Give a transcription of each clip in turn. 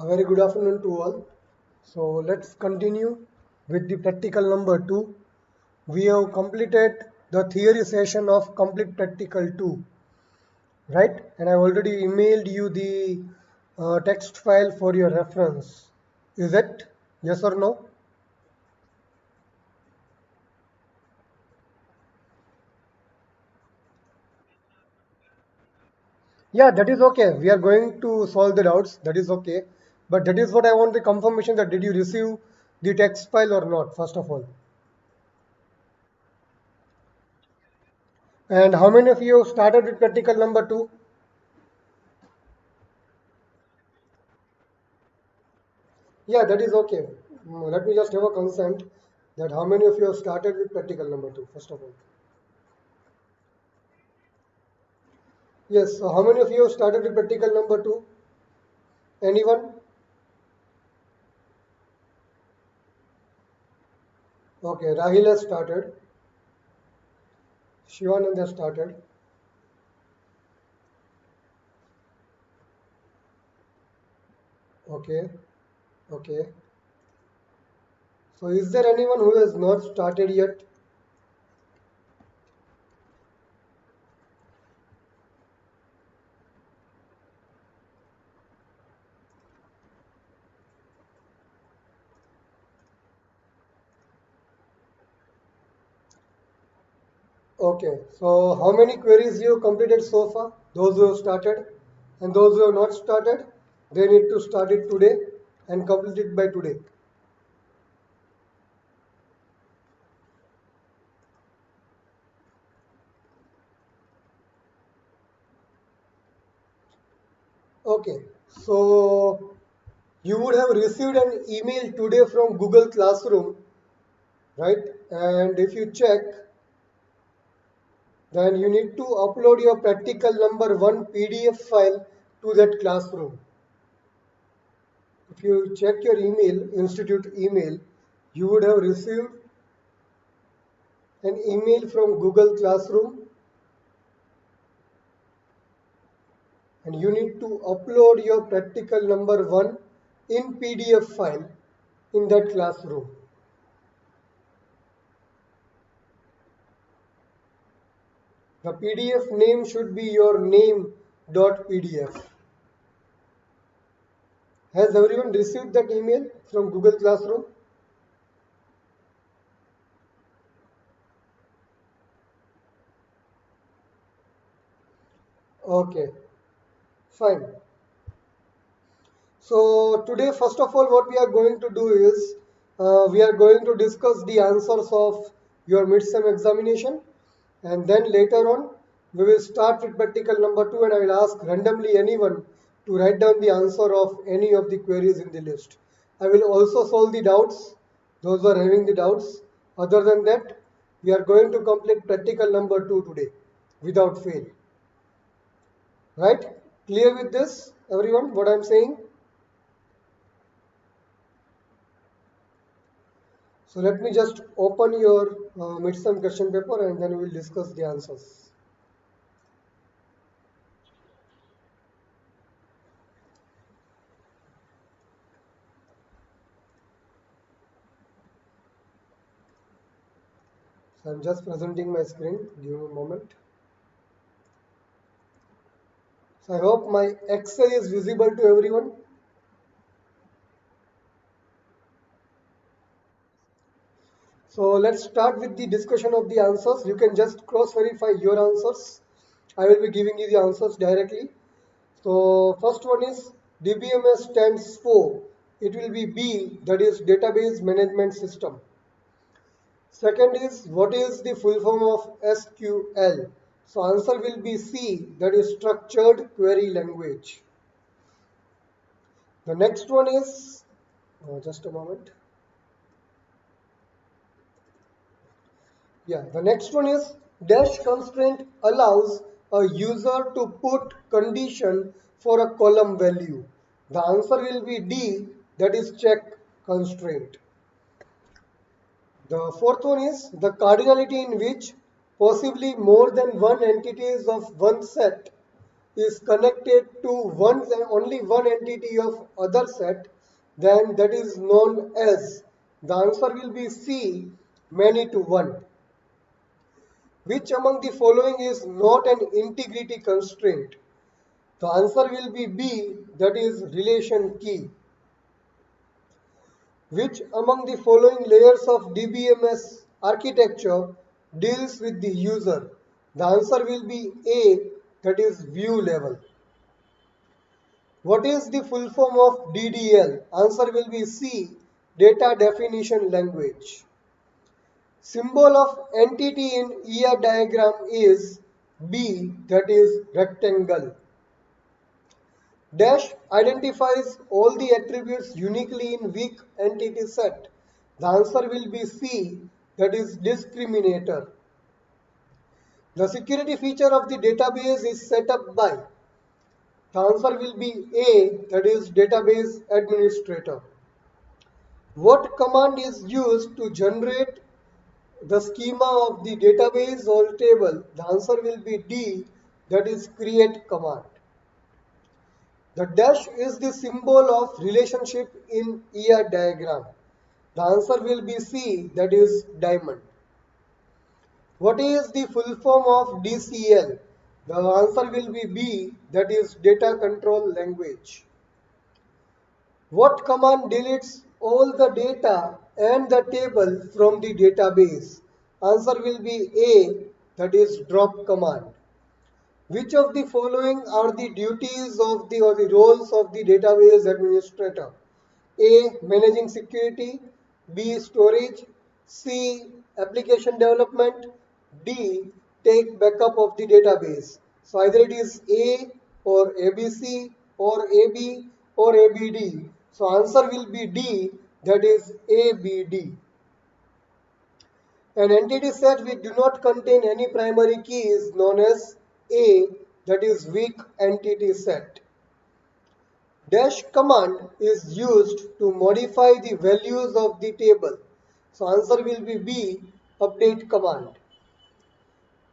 A very good afternoon to all. So let's continue with the practical number 2. We have completed the theory session of complete practical 2, right? And I already emailed you the text file for your reference. Is it? Yes or no? Yeah, that is okay. We are going to solve the doubts. That is okay. But that is what I want the confirmation that did you receive the text file or not, first of all. And how many of you started with practical number 2? Yeah, that is okay. Let me just have a consent that how many of you have started with practical number 2, first of all. Yes, so how many of you have started with practical number 2? Anyone? Okay, Rahil has started. Shivanand has started. Okay, okay. So is there anyone who has not started yet? Okay, so how many queries you have completed so far? Those who have started and those who have not started, they need to start it today and complete it by today. Okay, so you would have received an email today from Google Classroom, right? And if you check, then you need to upload your practical number 1 PDF file to that classroom. If you check your email, institute email, you would have received an email from Google Classroom and you need to upload your practical number 1 in PDF file in that classroom. The PDF name should be your name.pdf. Has everyone received that email from Google Classroom? Okay, fine. So today, first of all, what we are going to do is we are going to discuss the answers of your midsem examination, and then later on we will start with practical number 2, and I will ask randomly anyone to write down the answer of any of the queries in the list. I will also solve the doubts, those who are having the doubts. Other than that, we are going to complete practical number 2 today without fail. Right? Clear with this, everyone, what I am saying? So let me just open your midsem question paper and then we will discuss the answers. So I'm just presenting my screen. Give me a moment. So I hope my Excel is visible to everyone. So let's start with the discussion of the answers. You can just cross verify your answers. I will be giving you the answers directly. So first one is DBMS stands for, it will be B, that is Database Management System. Second is what is the full form of SQL? So answer will be C, that is Structured Query Language. The next one is, just a moment. Yeah, the next one is dash constraint allows a user to put condition for a column value. The answer will be D, that is check constraint. The fourth one is the cardinality in which possibly more than one entities of one set is connected to only one entity of other set, then that is known as, the answer will be C, many to one. Which among the following is not an integrity constraint? The answer will be B, that is relation key. Which among the following layers of DBMS architecture deals with the user? The answer will be A, that is view level. What is the full form of DDL? Answer will be C, data definition language. Symbol of entity in ER diagram is B, that is rectangle. Dash identifies all the attributes uniquely in weak entity set. The answer will be C, that is discriminator. The security feature of the database is set up by. The answer will be A, that is database administrator. What command is used to generate the schema of the database or table? The answer will be D, that is create command. The dash is the symbol of relationship in ER diagram. The answer will be C, that is diamond. What is the full form of DCL? The answer will be B, that is data control language. What command deletes all the data and the table from the database? Answer will be A, that is drop command. Which of the following are the duties of the or the roles of the database administrator? A, managing security, B, storage, C, application development, D, take backup of the database. So either it is A or ABC or AB or ABD. So answer will be D, that is ABD. An entity set which do not contain any primary key is known as A, that is weak entity set. Dash command is used to modify the values of the table. So answer will be B, update command.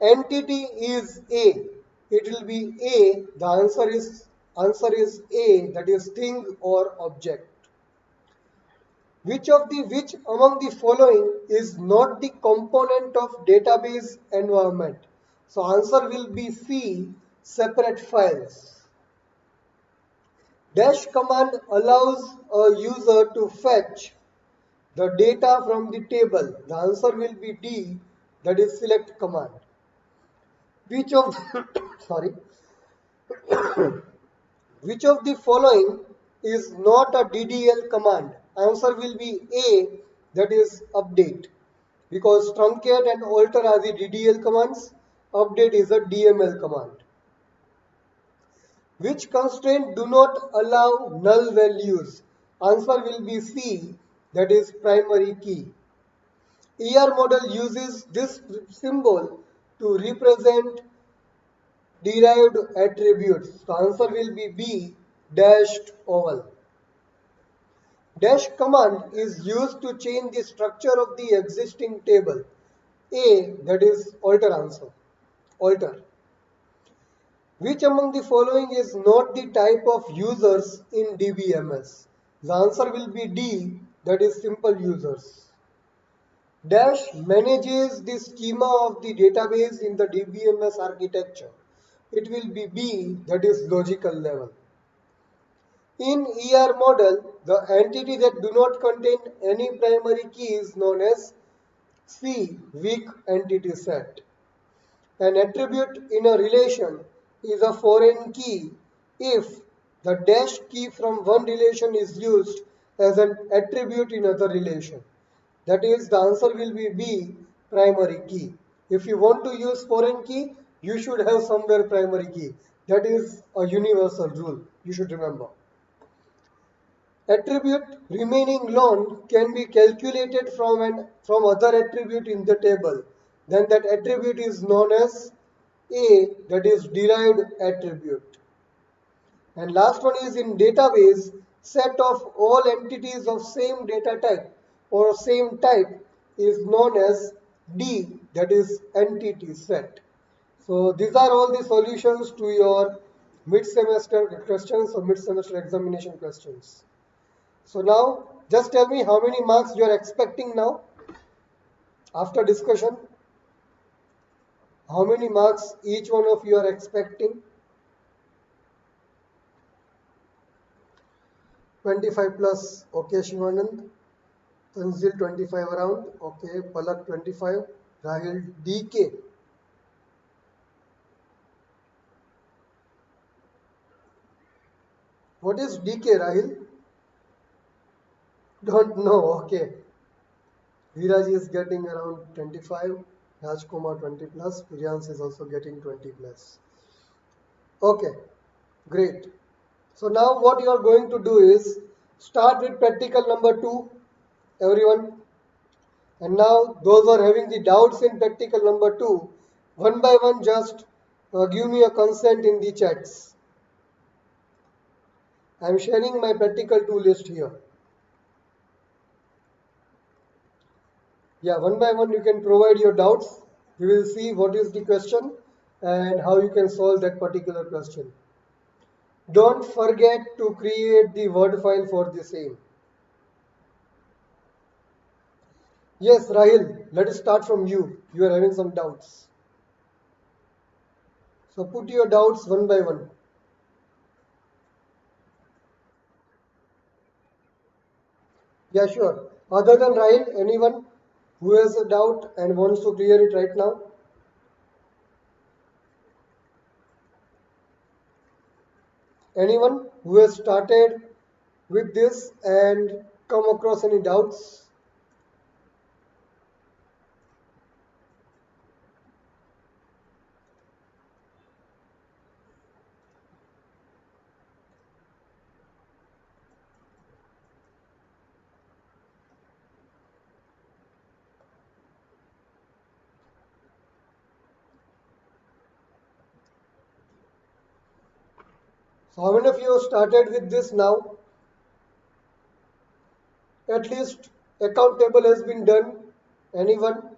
Entity is A. It will be A. The answer is A, that is thing or object. Which among the following is not the component of database environment? So answer will be C, separate files. Dash command allows a user to fetch the data from the table. The answer will be D, that is select command. Which of sorry, which of the following is not a DDL command? Answer will be A, that is update. Because truncate and alter are the DDL commands, update is a DML command. Which constraint do not allow null values? Answer will be C, that is primary key. ER model uses this symbol to represent derived attributes. The answer will be B, dashed oval. Dash command is used to change the structure of the existing table. A, that is alter answer. Alter. Which among the following is not the type of users in DBMS? The answer will be D, that is simple users. Dash manages the schema of the database in the DBMS architecture. It will be B, that is logical level. In ER model, the entity that do not contain any primary key is known as C, weak entity set. An attribute in a relation is a foreign key if the dash key from one relation is used as an attribute in other relation. That is, the answer will be B, primary key. If you want to use foreign key, you should have somewhere primary key. That is a universal rule. You should remember. Attribute remaining lone can be calculated from other attribute in the table. Then that attribute is known as A, that is derived attribute. And last one is in database, set of all entities of same data type or same type is known as D, that is entity set. So these are all the solutions to your mid-semester questions or mid-semester examination questions. So now, just tell me how many marks you are expecting now after discussion. How many marks each one of you are expecting? 25 plus. Okay, Shivanand. Tanzil 25 around. Okay, Palak 25. Rahil DK. What is DK, Rahil? Don't know. Okay. Viraj is getting around 25. Rajkumar 20 plus. Priyansh is also getting 20 plus. Okay, great. So now what you are going to do is start with practical number 2, everyone. And now those who are having the doubts in practical number 2, one by one just give me a consent in the chats. I am sharing my practical 2 list here. Yeah, one by one you can provide your doubts. We will see what is the question and how you can solve that particular question. Don't forget to create the word file for the same. Yes, Rahil, let us start from you. You are having some doubts. So put your doubts one by one. Yeah, sure. Other than Rahil, anyone who has a doubt and wants to clear it right now? Anyone who has started with this and come across any doubts? So how many of you have started with this now? At least account table has been done. Anyone?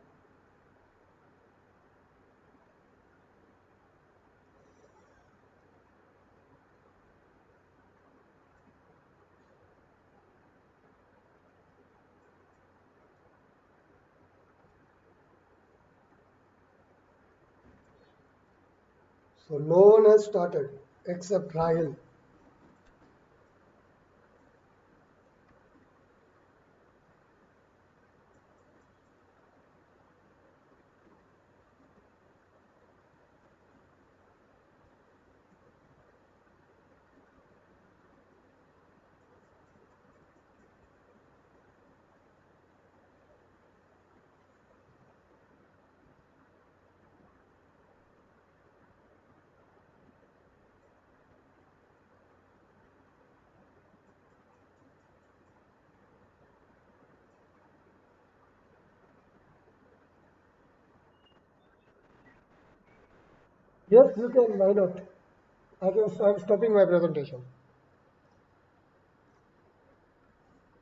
So no one has started except Rahil. Yes, you can. Why not? I'm stopping my presentation.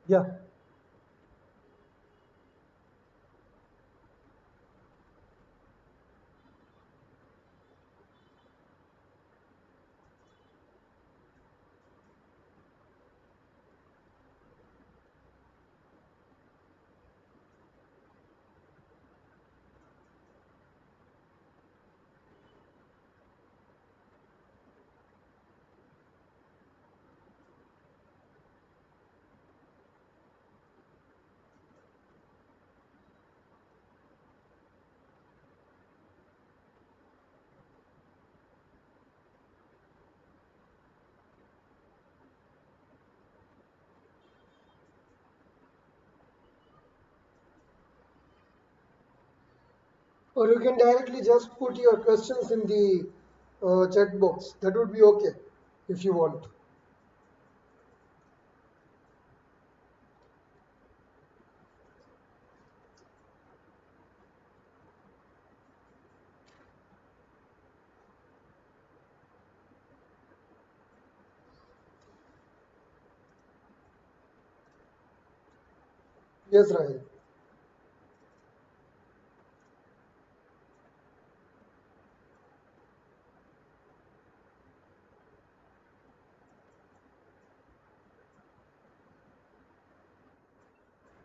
Yeah. Or you can directly just put your questions in the chat box. That would be okay if you want. Yes, Rahil.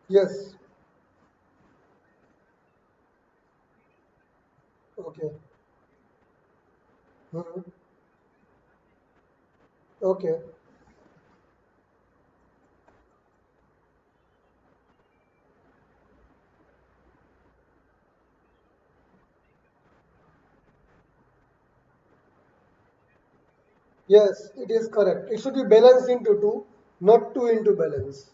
Yes. Okay. Mhm. Okay. Yes, it is correct. It should be balanced into two, not two into balance.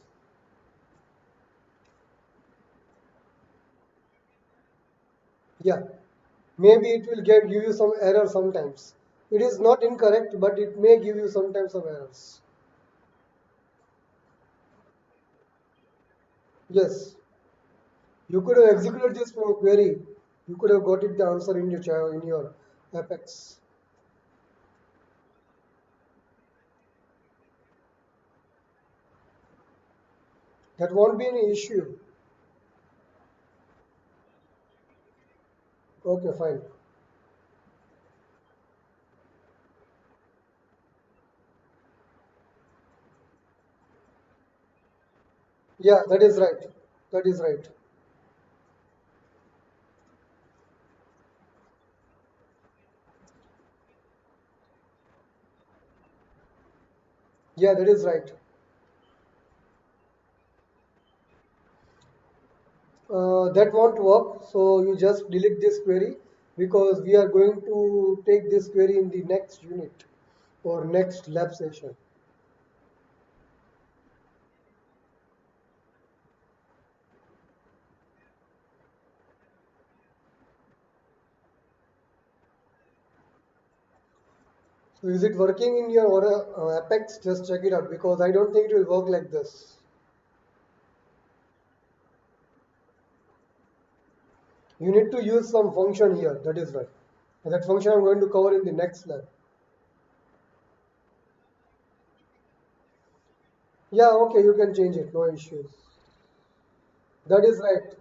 Yeah. Maybe it will give you some error sometimes. It is not incorrect, but it may give you sometimes some errors. Yes. You could have executed this from a query. You could have got it the answer in your in your Apex. That won't be any issue. Okay, fine. Yeah, that is right. That is right. Yeah, that is right. That won't work. So you just delete this query because we are going to take this query in the next unit or next lab session. So is it working in your Apex? Just check it out because I don't think it will work like this. You need to use some function here. That is right. And that function I'm going to cover in the next lab. Yeah, okay, you can change it. No issues. That is right.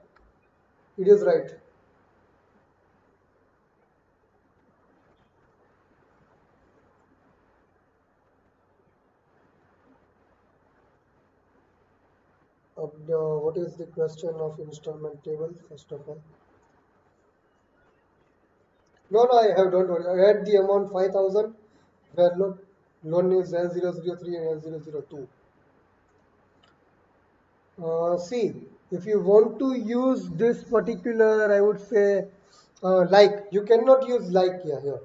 It is right. What is the question of installment table, first of all? No, no, I have, don't worry. I had the amount 5,000 where loan is L003 and L002. See, if you want to use this particular, I would say, like, you cannot use like here.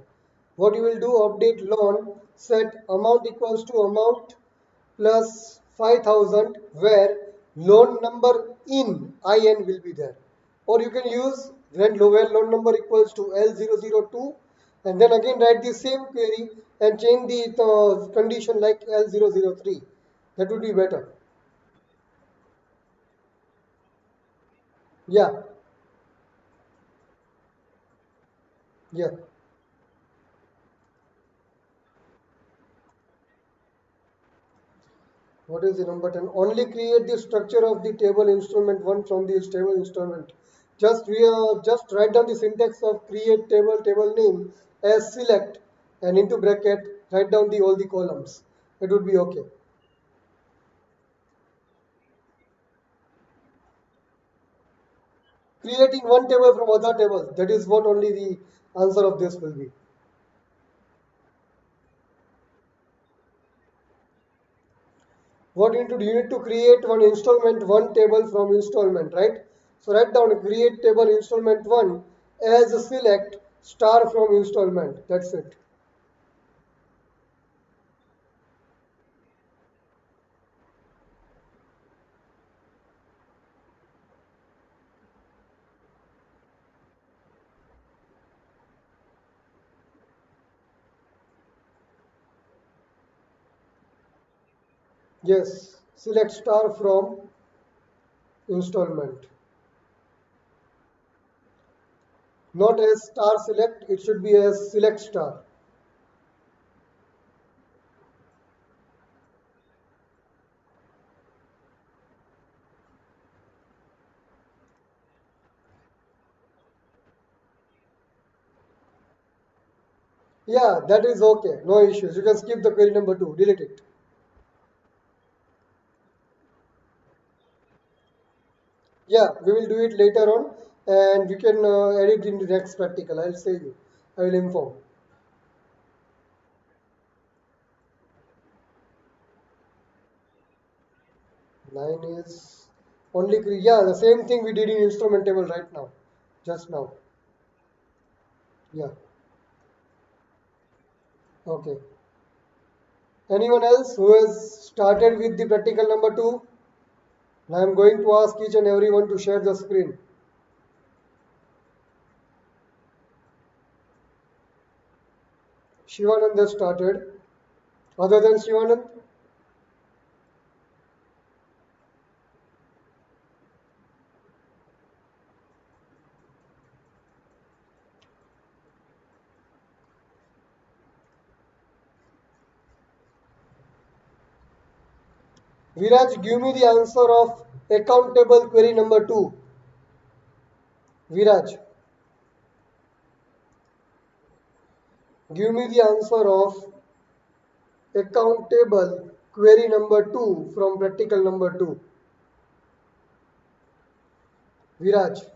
What you will do, update loan, set amount equals to amount plus 5,000 where loan number in IN will be there. Or you can use where loan number equals to L002 and then again write the same query and change the condition like L003. That would be better. Yeah, yeah. What is the number 10? Only create the structure of the table instrument 1 from the table instrument. Just write down the syntax of create table name as select and into bracket write down the all the columns. It would be okay. Creating one table from other table. That is what only the answer of this will be. What you need to do? You need to create one installment, one table from installment, right? So write down create table installment one as a select star from installment. That's it. Yes, select star from installment. Not as star select, it should be as select star. Yeah, that is okay. No issues. You can skip the query number 2. Delete it. Yeah, we will do it later on, and we can edit in the next practical. I'll say you. I will inform. 9 is only, yeah, the same thing we did in instrument table right now, just now. Yeah, okay. Anyone else who has started with the practical number 2? I am going to ask each and everyone to share the screen. Shivanand has started. Other than Shivanand, Viraj, give me the answer of account table query number 2. Viraj, give me the answer of account table query number 2 from practical number 2. Viraj,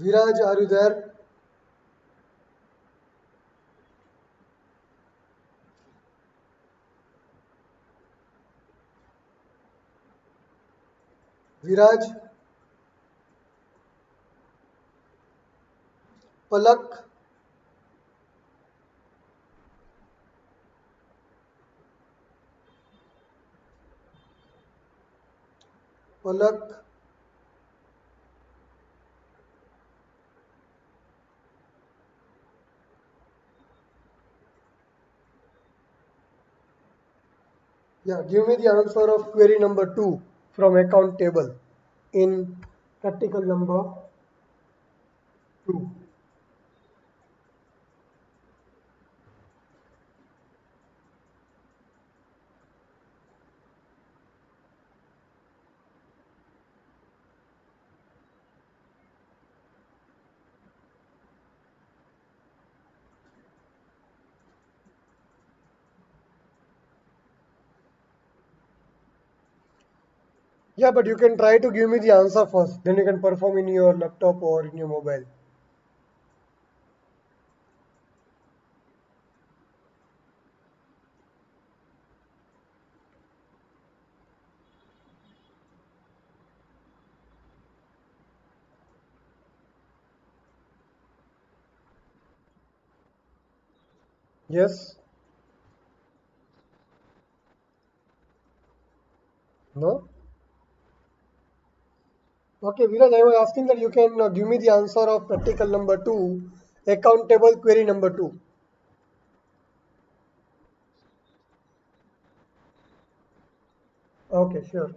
Viraj, are you there? Viraj, Palak, Palak, yeah, give me the answer of query number 2 from account table in practical number 2. Yeah, but you can try to give me the answer first. Then you can perform in your laptop or in your mobile. Yes? No? Okay, Viraj, I was asking that you can give me the answer of practical number 2, account table query number 2. Okay, sure.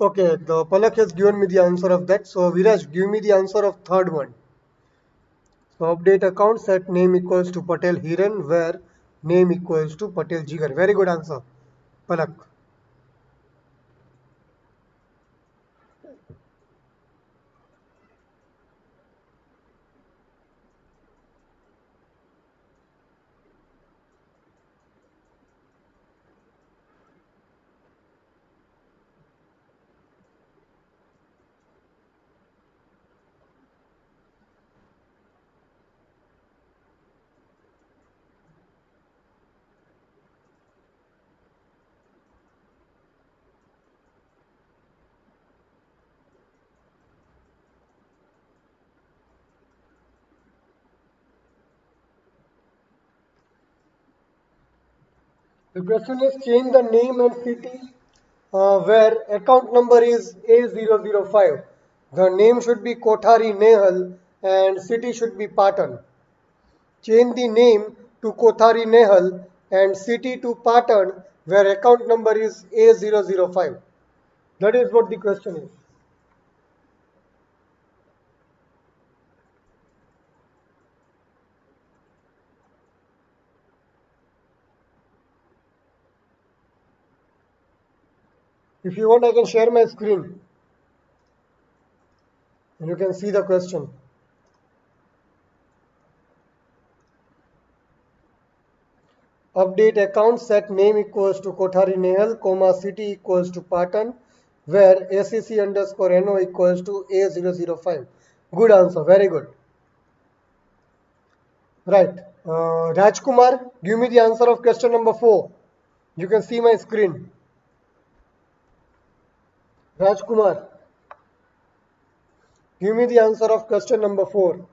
Okay, the Palak has given me the answer of that. So, Viraj, give me the answer of third one. So, update account set name equals to Patel Hiran, where name equals to Patel Jigar. Very good answer, Palak. The question is change the name and city where account number is A005. The name should be Kothari Nehal and city should be Patan. Change the name to Kothari Nehal and city to Patan where account number is A005. That is what the question is. If you want, I can share my screen and you can see the question. Update account set name equals to Kothari Nehal, comma city equals to Patan, where ACC underscore NO equals to A005. Good answer, very good. Right. Rajkumar, give me the answer of question number 4. You can see my screen. Rajkumar, give me the answer of question number 4.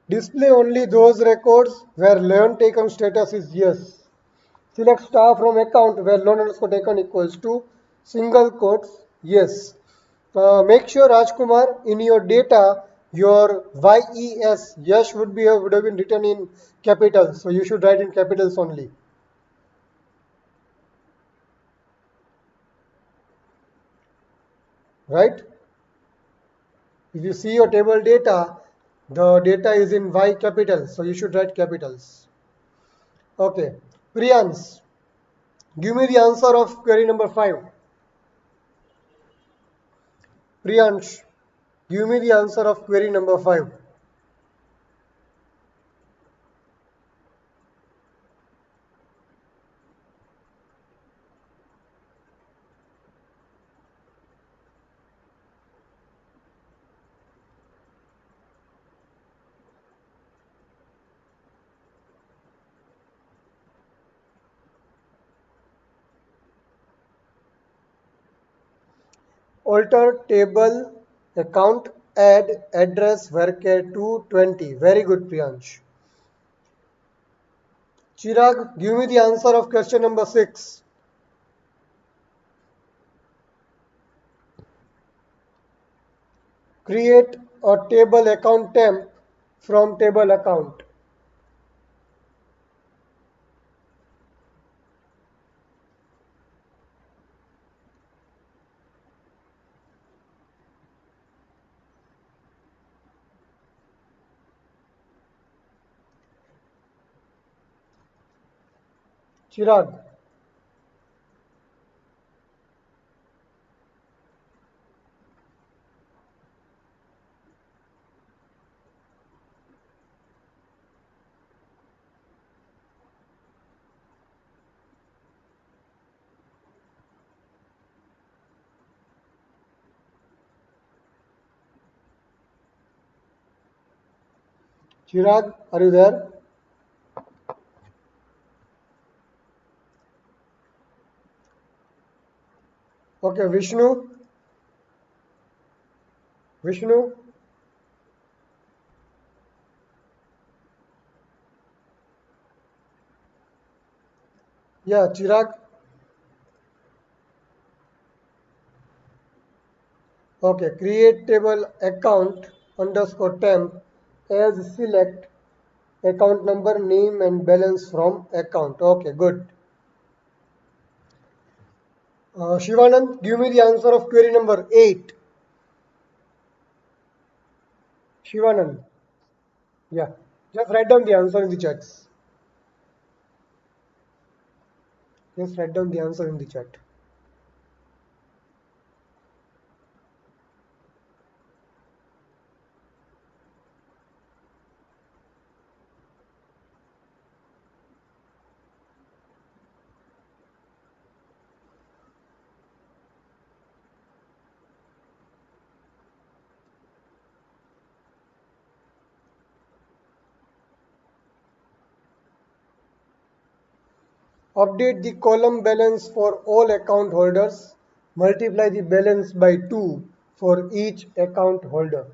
Display only those records where loan taken status is yes. Select star from account where loan underscore taken equals to single quotes yes. Make sure Rajkumar in your data your yes would have been written in capitals, so you should write in capitals only. Right? If you see your table data, the data is in Y capital, so you should write capitals. Okay. Priyans, give me the answer of query number 5. Priyansh, give me the answer of query number 5. Alter table account add address varchar 220. Very good, Priyansh. Chirag, give me the answer of question number 6. Create a table account temp from table account. Chirag, Chirag, are you there? Okay, Vishnu, Vishnu, yeah, Chirag. Okay, create table account underscore temp as select account number, name and balance from account. Okay, good. Shivanand, give me the answer of query number 8. Shivanand, yeah, just write down the answer in the chats. Just write down the answer in the chat. Update the column balance for all account holders. Multiply the balance by 2 for each account holder.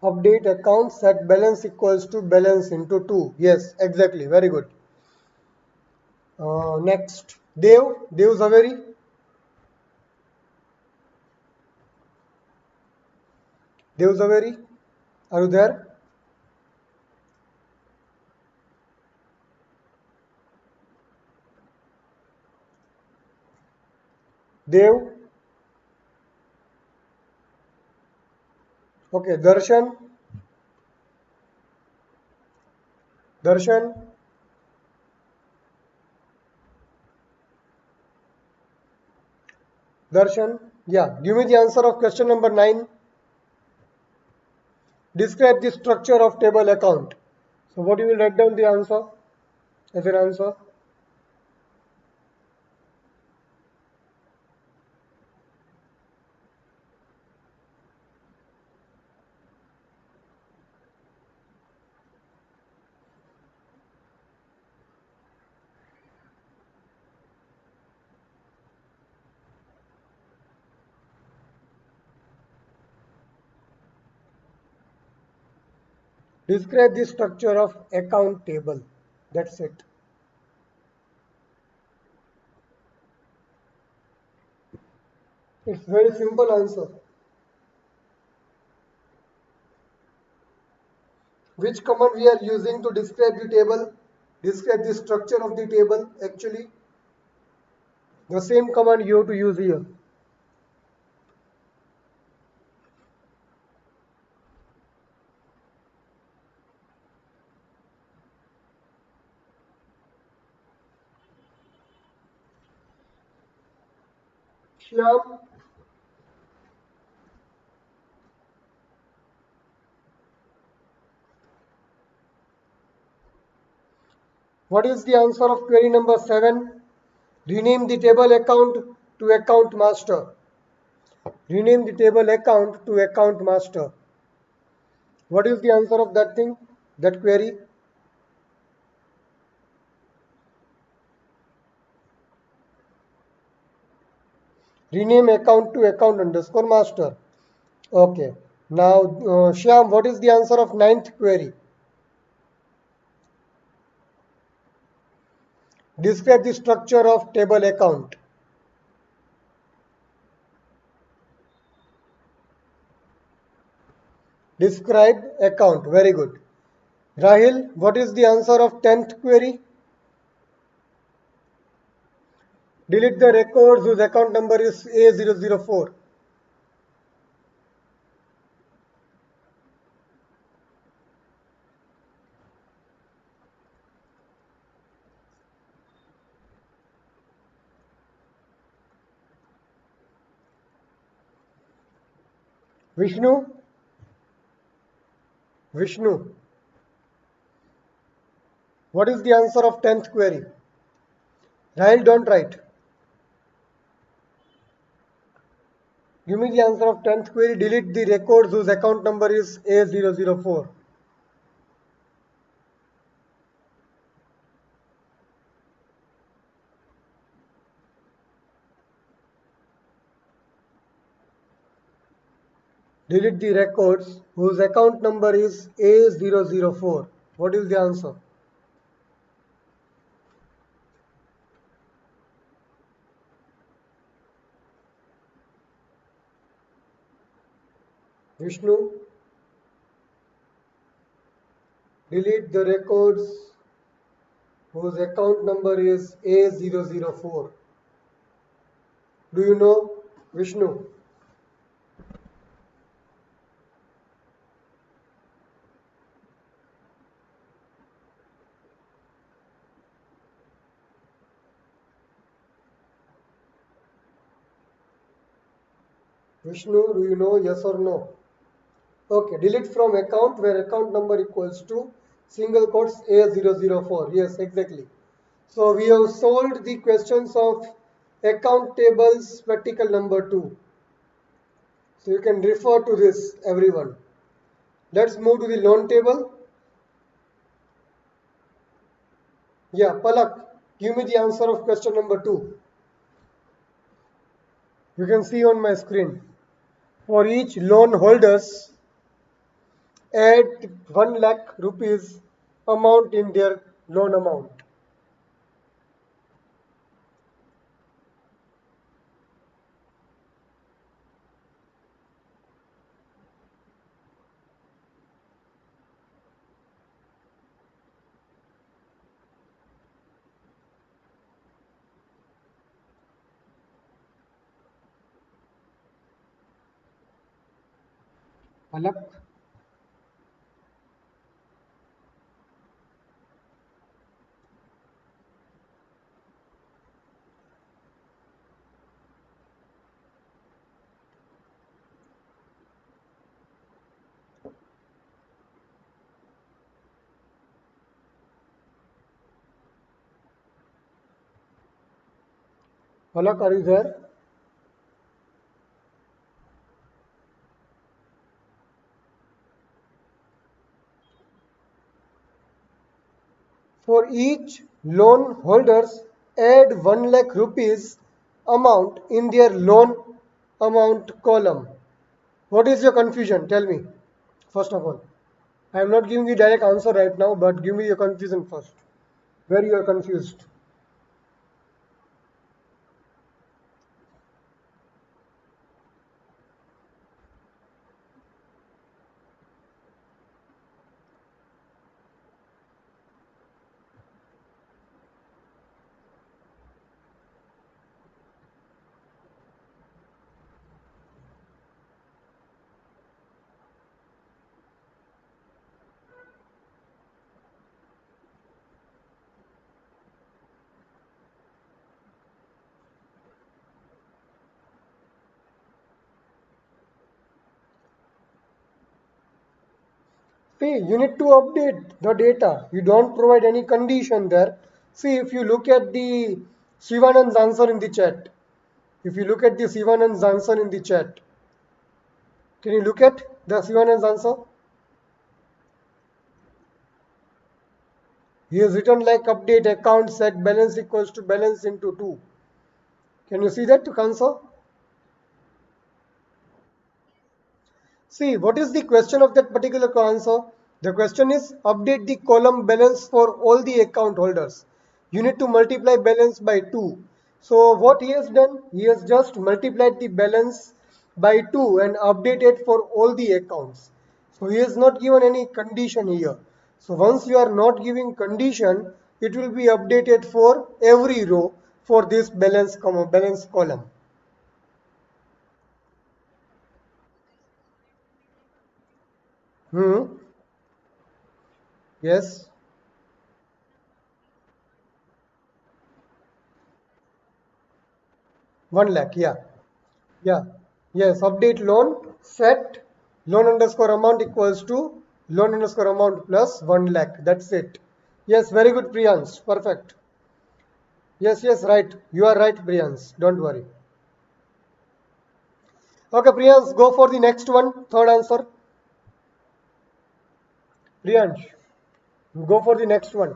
Update account set balance equals to balance into 2. Yes, exactly. Very good. Next, Dev Zaveri. Dev Zaveri, are you there? Dev. Okay, Darshan. Darshan. Darshan. Yeah, give me the answer of question number 9. Describe the structure of table account. So what you will write down the answer as an answer? Describe the structure of account table. That's it. It's very simple answer. Which command we are using to describe the table? Describe the structure of the table. Actually, the same command you have to use here. Shyam, what is the answer of query number 7? Rename the table account to account master. Rename the table account to account master. What is the answer of that thing? That query? Rename account to account underscore master. Okay. Now, Shyam, what is the answer of ninth query? Describe the structure of table account. Describe account. Very good. Rahil, what is the answer of 10th query? Delete the records whose account number is A004. Vishnu, Vishnu, what is the answer of 10th query? Rahil, don't write. Give me the answer of 10th query. Delete the records whose account number is A004. Delete the records whose account number is A004. What is the answer? Vishnu, delete the records whose account number is A004. Do you know, Vishnu? Vishnu, do you know, yes or no? Okay, delete from account where account number equals to single quotes A004. Yes, exactly. So we have solved the questions of account tables practical number 2. So you can refer to this, everyone. Let's move to the loan table. Yeah, Palak, give me the answer of question number 2. You can see on my screen. For each loan holders, add 1 lakh rupees amount in their loan amount. Palak, Palak, are you there? For each loan holders, add 1 lakh rupees amount in their loan amount column. What is your confusion? Tell me, first of all. I am not giving you direct answer right now, but give me your confusion first. Where you are confused. See, you need to update the data. You don't provide any condition there. See, if you look at the Shivanand's answer in the chat, if you look at the Shivanand's answer in the chat, can you look at the Shivanand's answer? He has written like update account set balance equals to balance into 2. Can you see that answer? See, what is the question of that particular answer? The question is update the column balance for all the account holders. You need to multiply balance by 2. So what he has done, he has just multiplied the balance by 2 and updated for all the accounts. So he has not given any condition here. So once you are not giving condition, it will be updated for every row for this balance column. Hmm. Yes. 1 lakh. Yeah. Yeah. Yes. Update loan set loan underscore amount equals to loan underscore amount plus 1 lakh. That's it. Yes. Very good, Priyans. Perfect. Yes. Yes. Right. You are right, Priyans. Don't worry. Okay, Priyans, go for the next one. Third answer. Priyansh, go for the next one.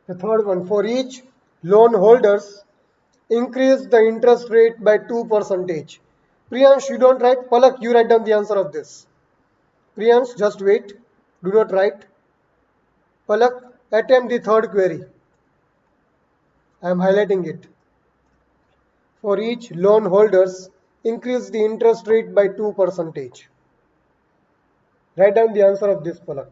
The third one. For each loan holders, increase the interest rate by 2 percentage. Priyansh, you don't write. Palak, you write down the answer of this. Priyansh, just wait. Do not write. Palak, attempt the third query. I am highlighting it. For each loan holders, increase the interest rate by 2 percentage. Write down the answer of this, Palak.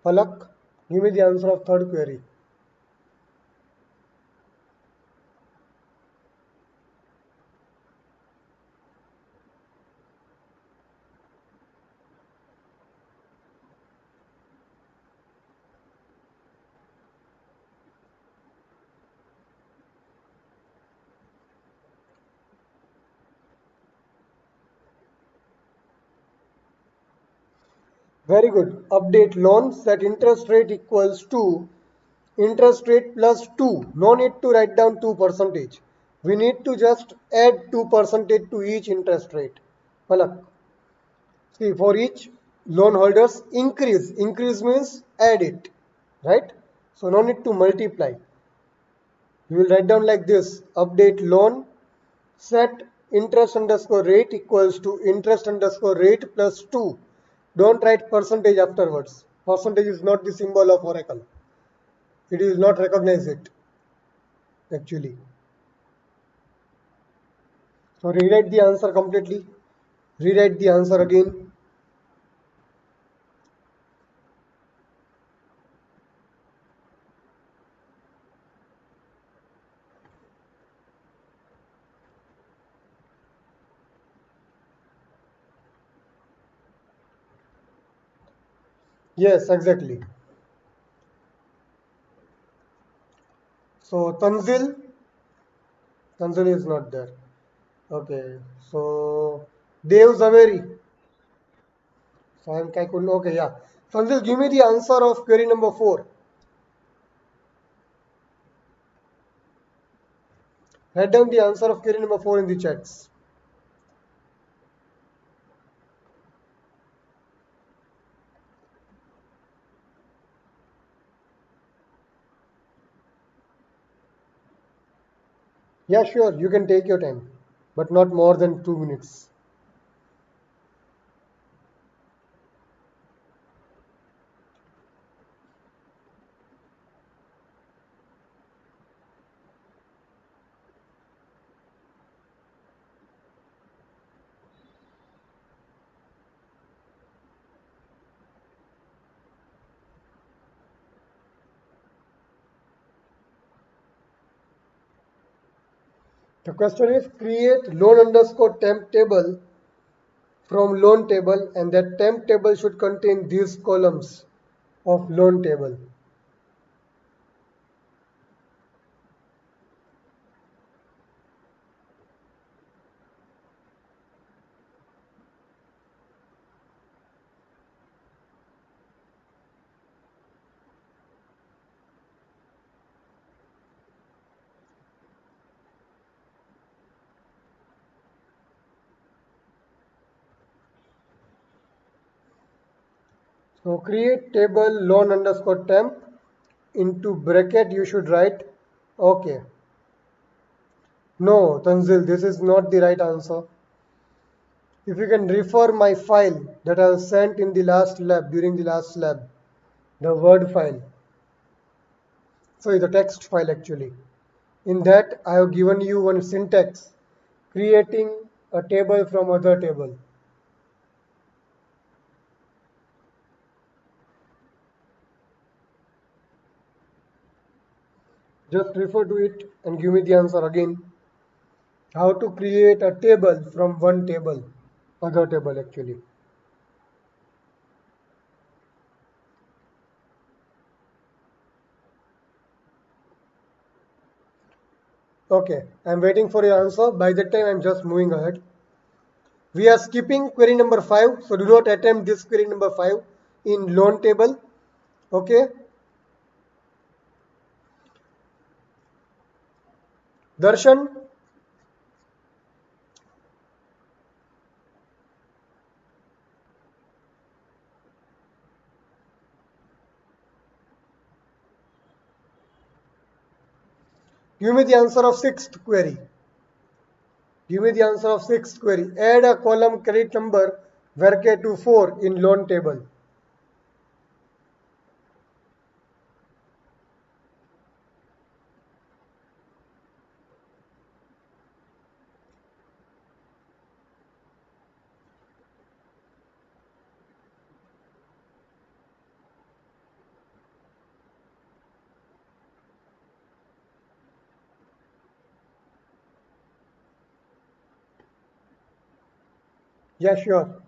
Palak, give me the answer of third query. Very good. Update loan, set interest rate equals to interest rate plus 2. No need to write down 2 percentage. We need to just add 2 percentage to each interest rate. Palak. See, for each loan holders increase. Increase means add it. Right? So no need to multiply. You will write down like this. Update loan, set interest underscore rate equals to interest underscore rate plus 2. Don't write percentage afterwards. Percentage is not the symbol of Oracle. It will not recognize it actually. So rewrite the answer completely. Rewrite the answer again. Yes, exactly. So Tanzil is not there. Okay. So Dev Zaveri. So I couldn't. Okay, yeah. Tanzil, give me the answer of query number 4. Write down the answer of query number 4 in the chats. Yeah, sure. You can take your time, but not more than 2 minutes. The question is create loan underscore temp table from loan table, and that temp table should contain these columns of loan table. So create table loan underscore temp, into bracket you should write okay. No, Tanzil, this is not the right answer. If you can refer my file that I was sent in the last lab, during the last lab, the Word file. So the text file actually. In that I have given you one syntax, creating a table from other table. Just refer to it and give me the answer again. How to create a table from one table, other table actually. Okay, I'm waiting for your answer. By that time, I'm just moving ahead. We are skipping query number 5, so do not attempt this query number 5 in loan table. Okay, Darshan, give me the answer of sixth query. Give me the answer of sixth query. Add a column credit number vark to 4 in loan table. Yeah, sure.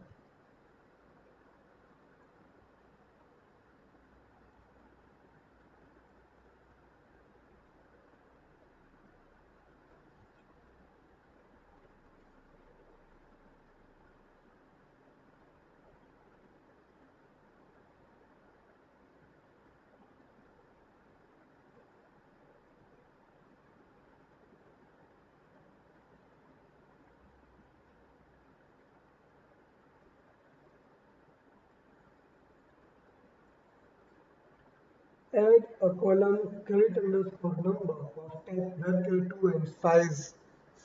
Add a column credit underscore number of type varchar2 and size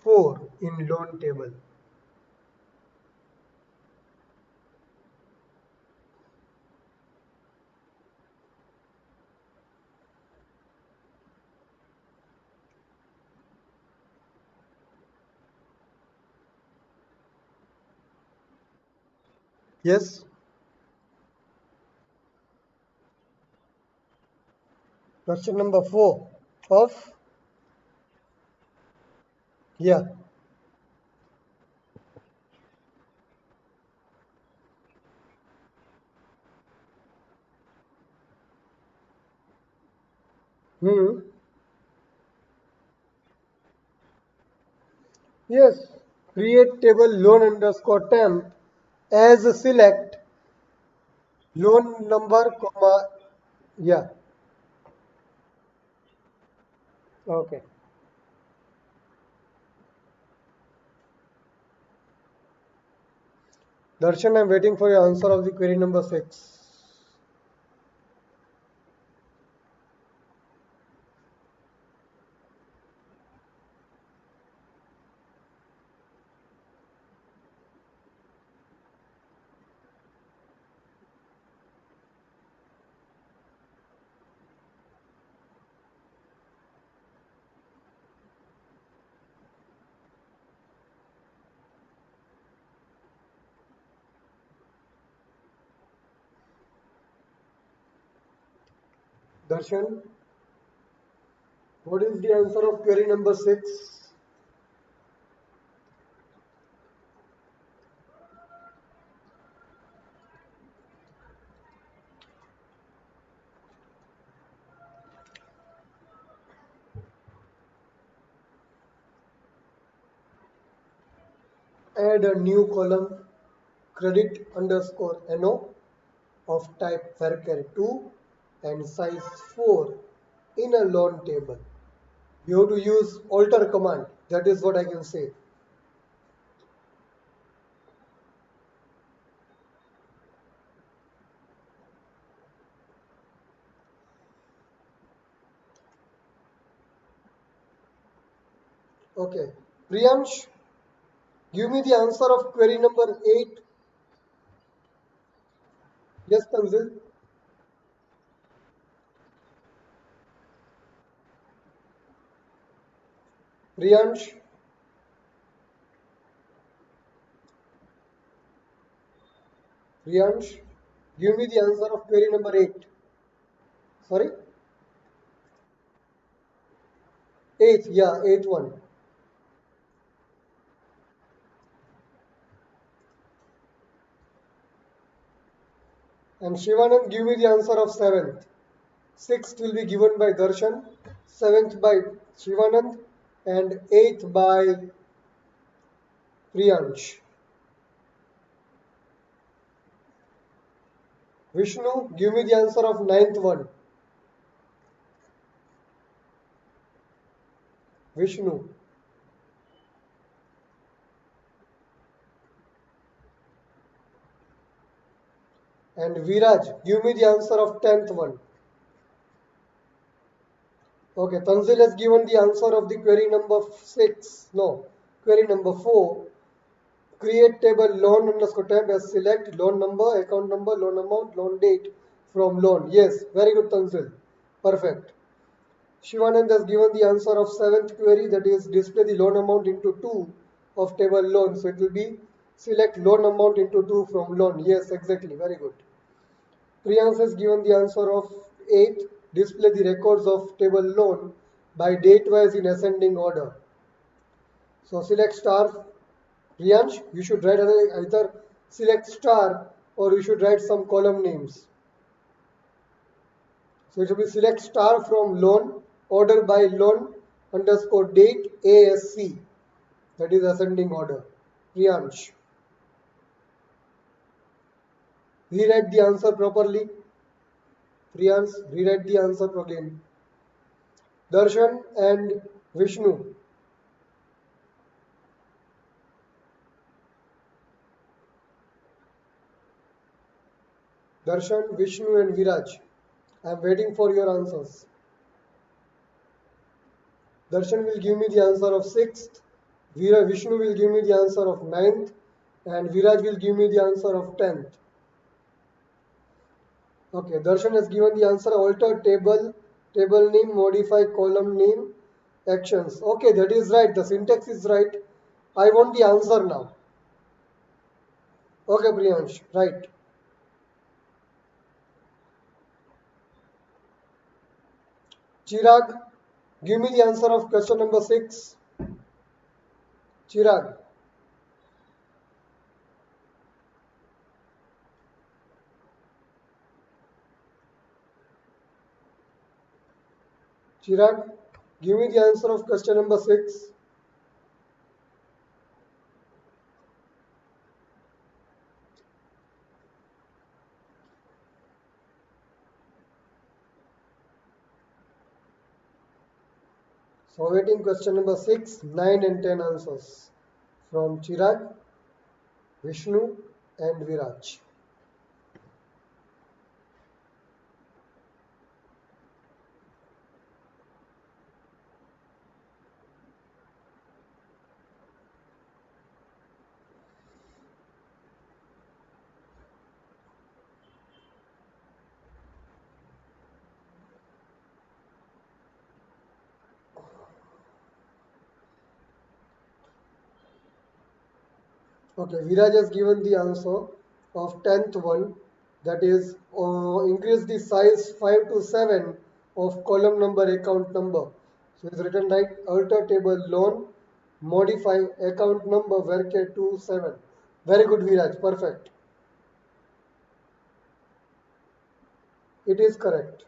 4 in loan table. Yes. Question number 4 of, yeah. Hmm. Yes. Create table loan underscore temp as a select loan number comma, yeah. Okay. Darshan, I'm waiting for your answer of the query number 6. Darshan, what is the answer of query number 6? Add a new column credit underscore NO of type varchar2 and size 4 in a loan table. You have to use alter command. That is what I can say. Okay. Priyansh, give me the answer of query number 8. Yes, Tanzil. Priyansh, Priyansh, give me the answer of query number 8. Sorry? 8th, yeah, 8th one. And Shivanand, give me the answer of 7th. 6th will be given by Darshan, 7th by Shivanand, and 8th by Priyansh. Vishnu, give me the answer of 9th one. Vishnu. And Viraj, give me the answer of 10th one. Okay, Tanzil has given the answer of the query number 6. No, query number 4. Create table loan underscore tab as select loan number, account number, loan amount, loan date from loan. Yes, very good, Tanzil. Perfect. Shivanand has given the answer of 7th query, that is display the loan amount into 2 of table loan. So it will be select loan amount into 2 from loan. Yes, exactly. Very good. Priyansh has given the answer of 8th, display the records of table loan by date wise in ascending order. So select star. Priyansh, you should write either select star or you should write some column names. So it should be select star from loan, order by loan underscore date ASC. That is ascending order. Priyansh. Rewrite the answer properly. Priyansh, rewrite the answer again. Darshan and Vishnu. Darshan, Vishnu and Viraj. I'm waiting for your answers. Darshan will give me the answer of 6th, Vishnu will give me the answer of 9th, and Viraj will give me the answer of 10th. Okay, Darshan has given the answer alter table name, modify column name, actions. Okay, that is right. The syntax is right. I want the answer now. Okay, Priyansh, right. Chirag, give me the answer of question number 6. Chirag, Chirag, give me the answer of question number 6. So waiting question number 6, 9 and 10 answers from Chirag, Vishnu and Viraj. Okay, Viraj has given the answer of 10th one, that is increase the size 5 to 7 of column number account number. So it's written right, alter table loan, modify account number varchar 27. Very good Viraj, perfect. It is correct.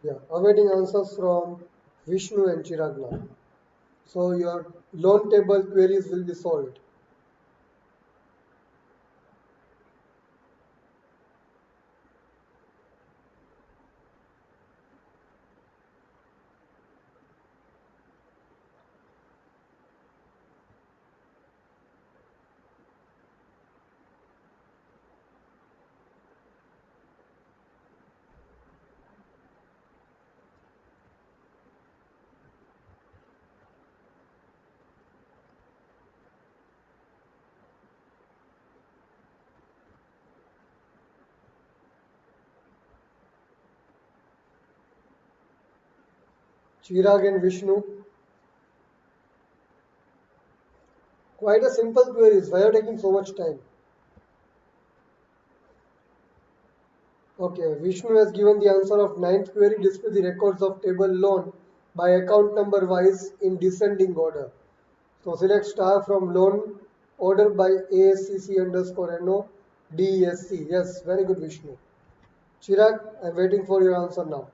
Yeah, awaiting answers from Vishnu and Chirag now. So your loan table queries will be solved. Chirag and Vishnu, quite a simple queries. Why are you taking so much time? Okay, Vishnu has given the answer of ninth query. Display the records of table loan by account number wise in descending order. So select star from loan order by ASCC underscore NO DESC. Yes, very good Vishnu. Chirag, I'm waiting for your answer now.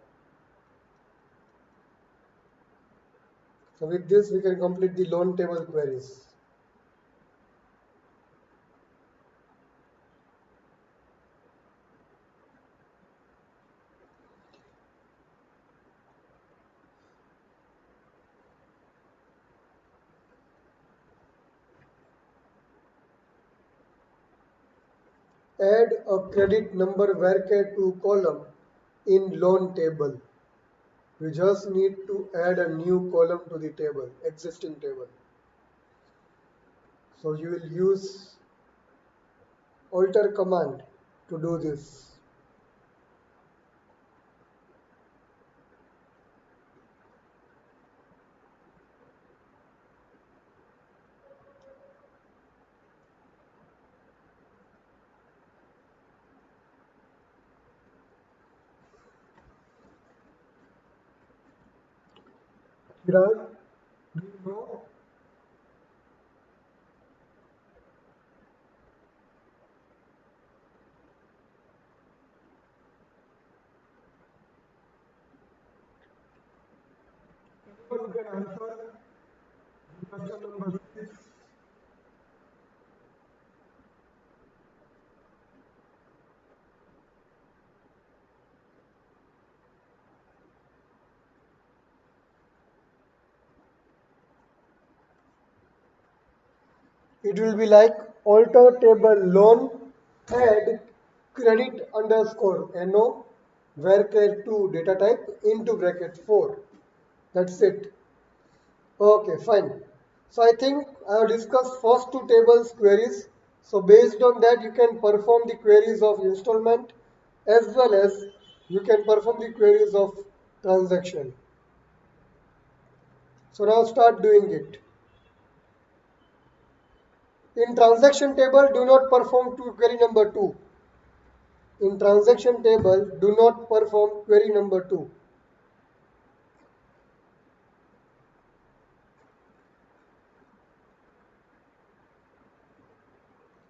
So with this we can complete the loan table queries. Add a credit number varchar to column in loan table. We just need to add a new column to the table, existing table. So you will use alter command to do this. Chirag, do you know? Anyone who can answer question number 6? It will be like alter table loan add credit underscore NO varchar 2 data type into bracket 4. That's it. Okay, fine. So I think I have discussed first two tables queries. So based on that, you can perform the queries of installment as well as you can perform the queries of transaction. So now start doing it. In transaction table, do not perform to query number 2. In transaction table, do not perform query number 2.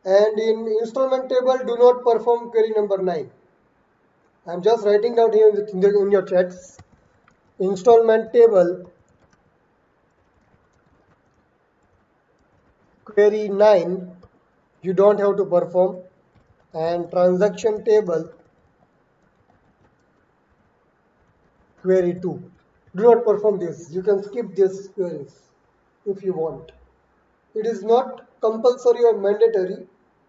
And in installment table, do not perform query number 9. I am just writing down here in your chats. Installment table, query 9, you don't have to perform. And transaction table, query 2. Do not perform this. You can skip these queries if you want. It is not compulsory or mandatory,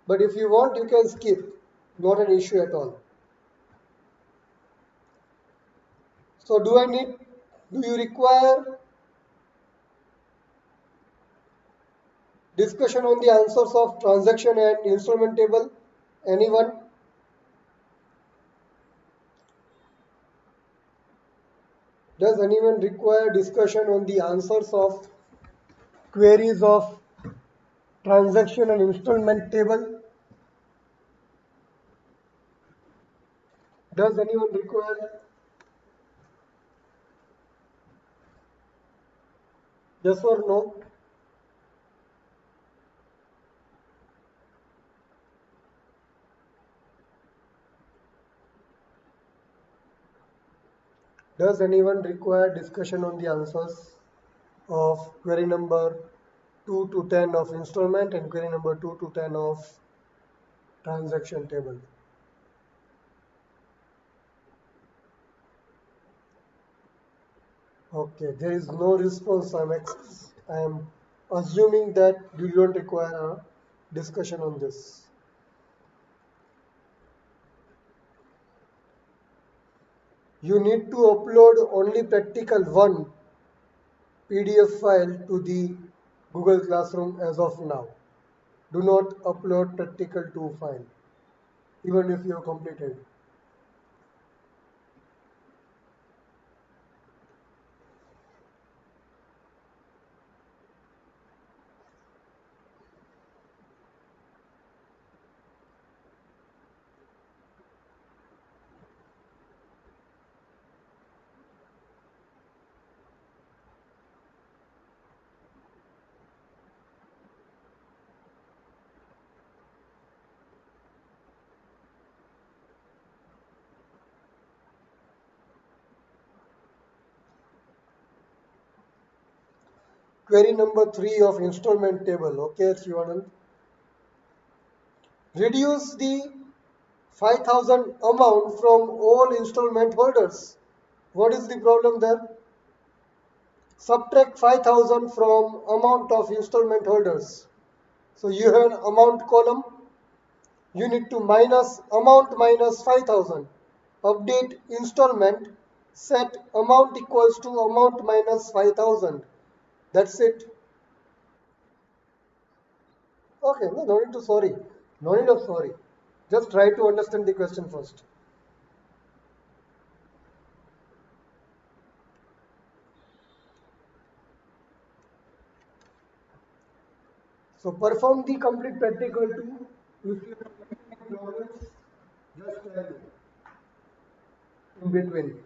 but if you want, you can skip. Not an issue at all. So do you require discussion on the answers of transaction and installment table? Anyone? Does anyone require discussion on the answers of queries of transaction and installment table? Does anyone require? Yes or no? Does anyone require discussion on the answers of query number 2 to 10 of installment and query number 2 to 10 of transaction table? Okay, there is no response. I am assuming that you don't require a discussion on this. You need to upload only practical 1 PDF file to the Google Classroom as of now. Do not upload practical 2 file, even if you have completed. Query number 3 of installment table. Okay, Srivanand. Reduce the 5,000 amount from all installment holders. What is the problem there? Subtract 5,000 from amount of installment holders. So you have an amount column. You need to minus amount minus 5,000. Update installment. Set amount equals to amount minus 5,000. That's it. Okay, no need to sorry. No need of sorry. Just try to understand the question first. So perform the complete practical too. If you have any problems, just tell me in between.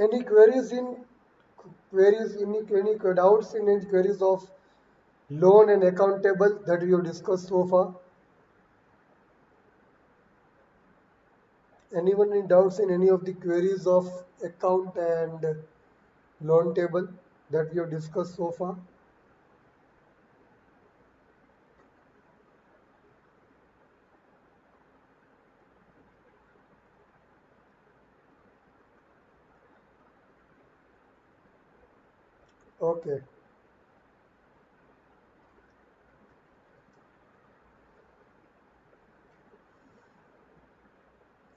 Any any doubts in any queries of loan and account table that we have discussed so far? Anyone in doubts in any of the queries of account and loan table that we have discussed so far? Okay.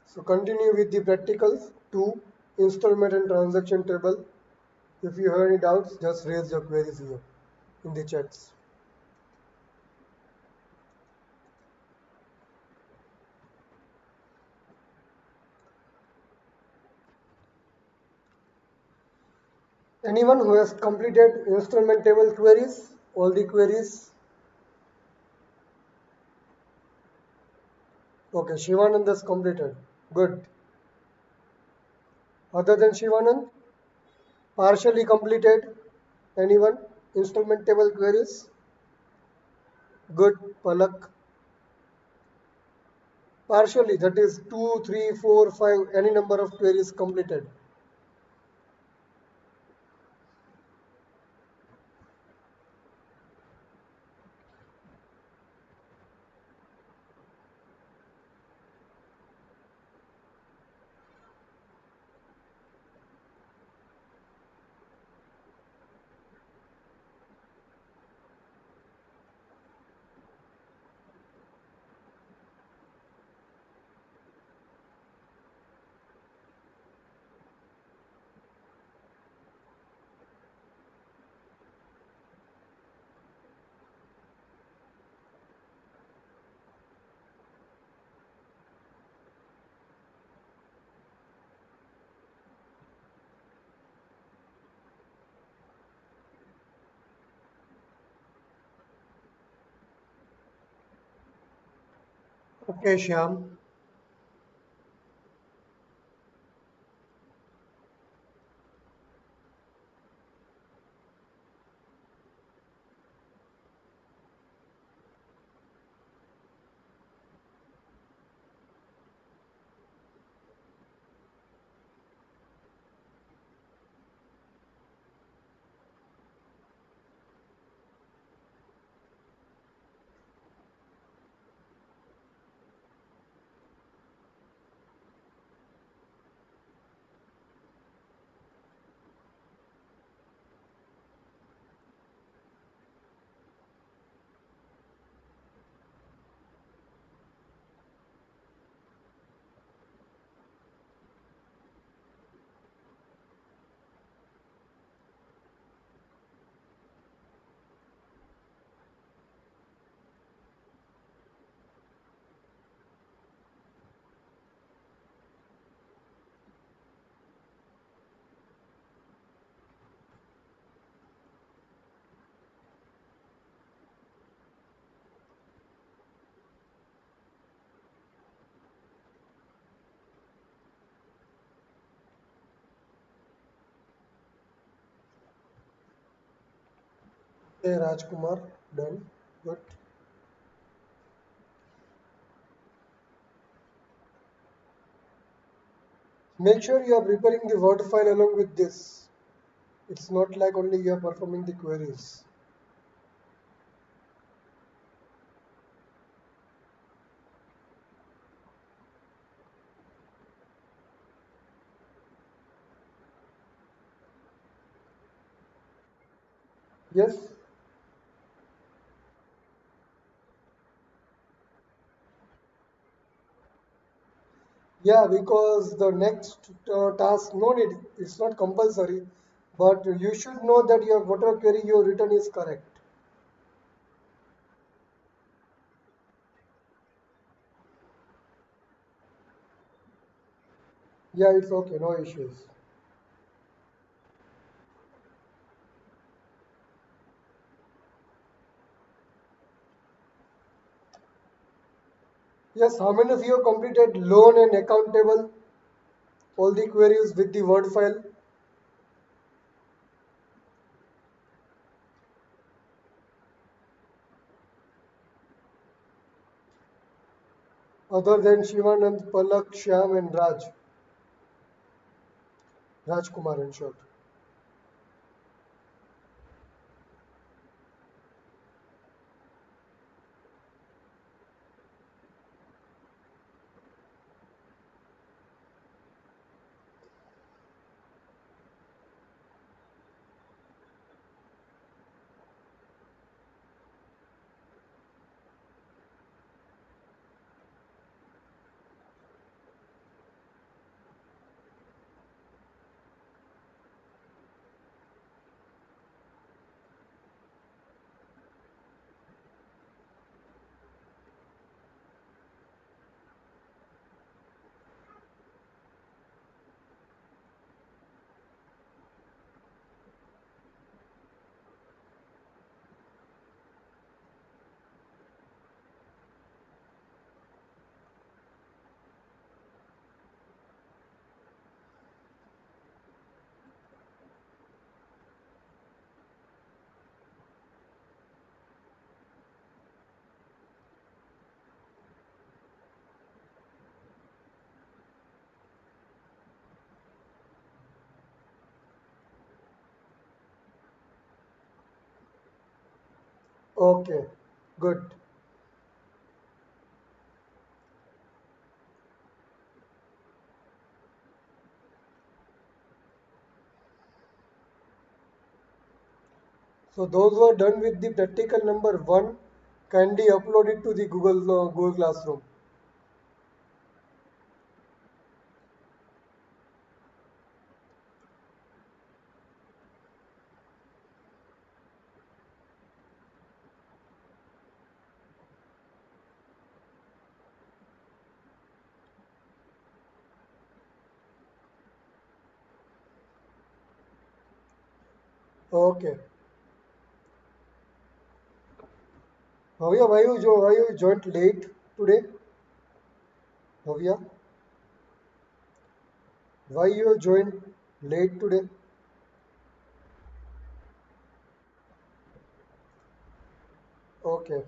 So continue with the practicals. 2. Installment and transaction table. If you have any doubts, just raise your queries here in the chats. Anyone who has completed installment table queries? All the queries? Okay, Shivanand has completed. Good. Other than Shivanand, partially completed. Anyone? Installment table queries? Good. Palak. Partially, that is 2, 3, 4, 5, any number of queries completed. Okay, Shyam. Okay, Rajkumar. Done. Good. Make sure you are preparing the Word file along with this. It's not like only you are performing the queries. Yes? Yeah, because the next task, no need, it's not compulsory, but you should know that your whatever query you have written is correct. Yeah, it's okay, no issues. Yes, how many of you have completed loan and account table, all the queries with the Word file? other than Shivanand, Palak, Shyam, and Rajkumar in short. Okay, good. So those who are done with the practical number one, kindly upload it to the Google Classroom. Okay. Bhavya, why you joined late today? Bhavya, why you joined late today? Okay.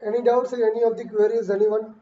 Any doubts in any of the queries? Anyone?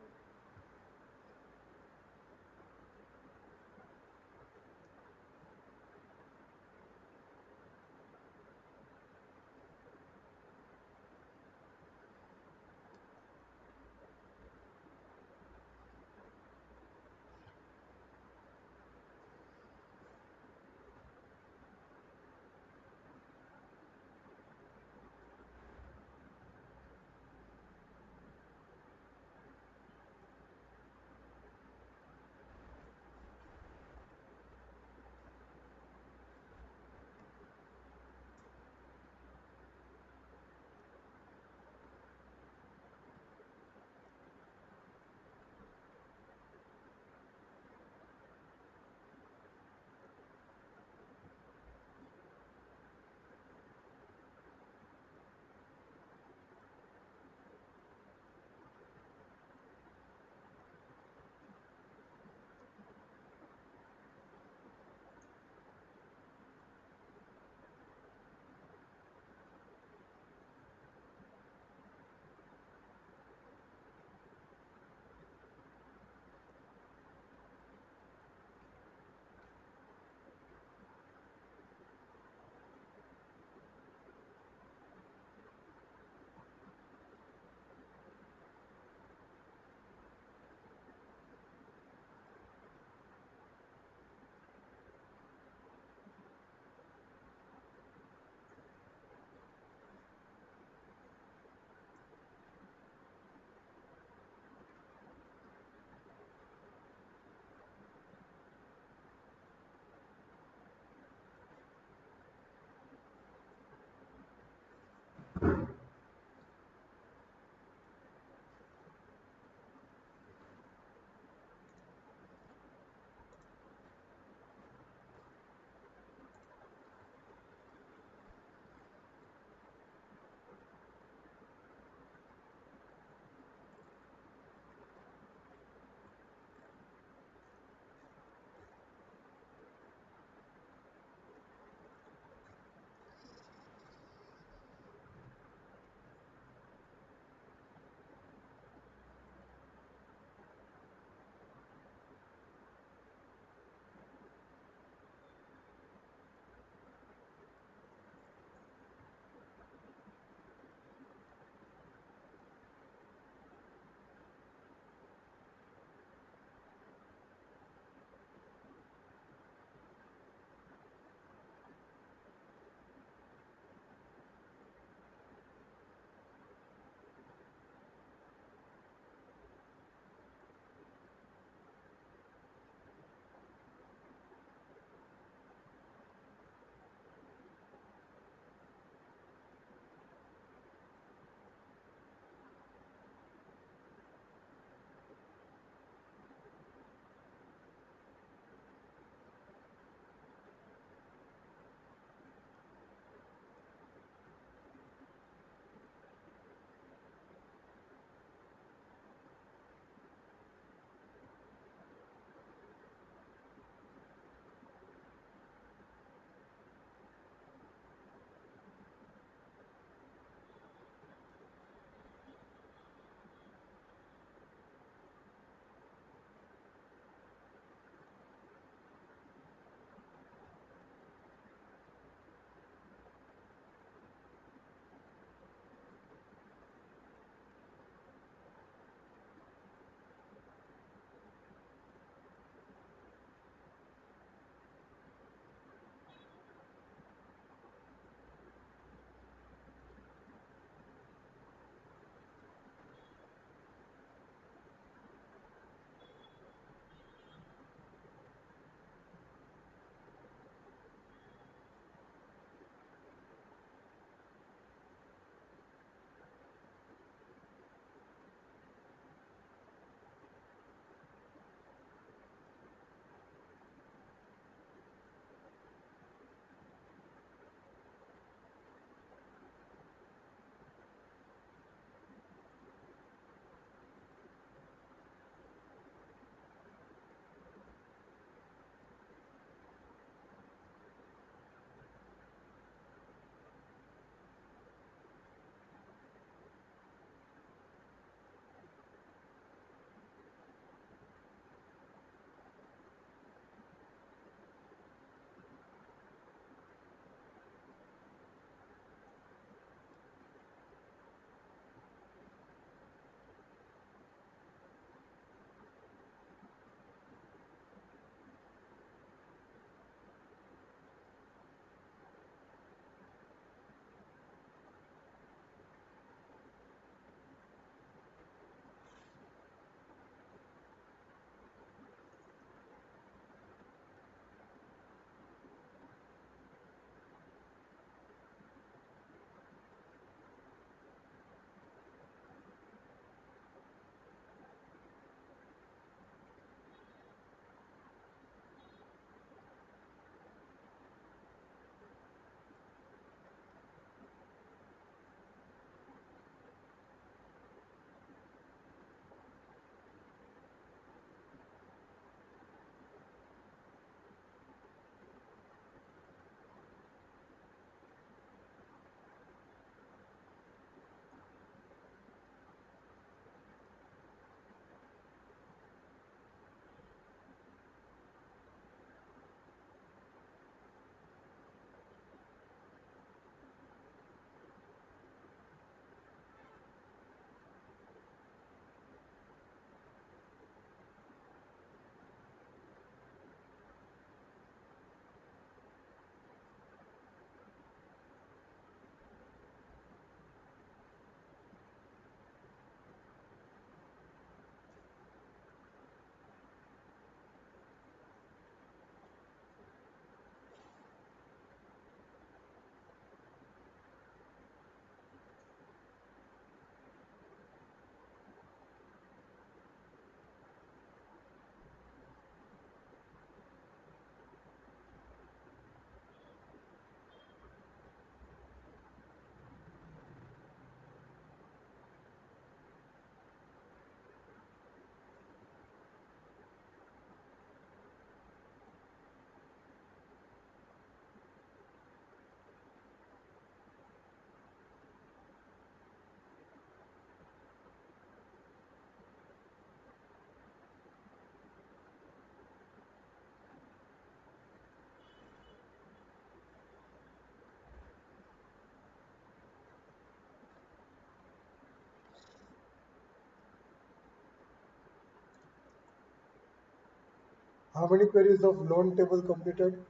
How many queries of loan table completed?